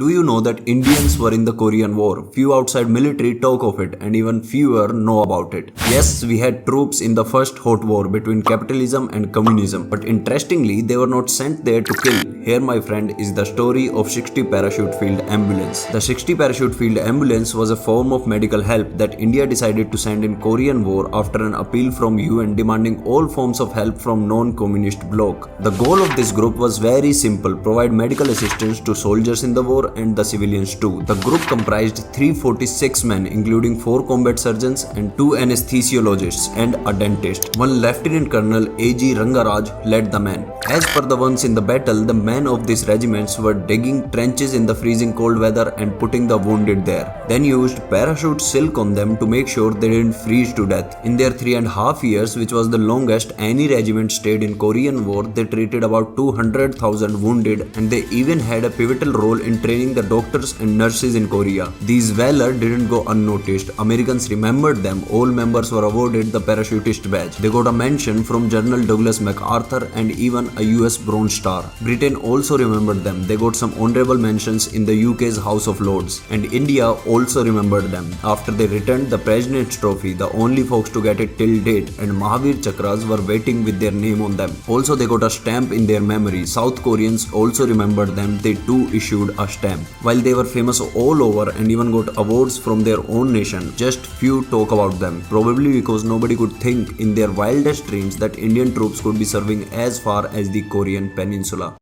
Do you know that Indians were in the Korean War? Few outside military talk of it and even fewer know about it. Yes, we had troops in the first hot war between capitalism and communism, but interestingly, they were not sent there to kill. Here, my friend, is the story of 60 Parachute Field Ambulance. The 60 Parachute Field Ambulance was a form of medical help that India decided to send in Korean War after an appeal from UN demanding all forms of help from non-communist bloc. The goal of this group was very simple: provide medical assistance to soldiers in the war and the civilians too. The group comprised 346 men, including 4 combat surgeons and 2 anesthesiologists and a dentist. One Lieutenant Colonel A.G. Rangaraj led the men. As per the ones in the battle, the men of these regiments were digging trenches in the freezing cold weather and putting the wounded there. Then used parachute silk on them to make sure they didn't freeze to death. In their 3.5 years, which was the longest any regiment stayed in Korean War, they treated about 200,000 wounded, and they even had a pivotal role in training the doctors and nurses in Korea. These valor didn't go unnoticed. Americans remembered them. All members were awarded the parachutist badge. They got a mention from General Douglas MacArthur and even a US Bronze Star. Britain also remembered them. They got some honorable mentions in the UK's House of Lords. And India also remembered them. After they returned the President's Trophy, the only folks to get it till date, and Mahavir Chakras were waiting with their name on them. Also, they got a stamp in their memory. South Koreans also remembered them. They too issued a stamp. While they were famous all over and even got awards from their own nation, just few talk about them. Probably because nobody could think in their wildest dreams that Indian troops could be serving as far as the Korean peninsula.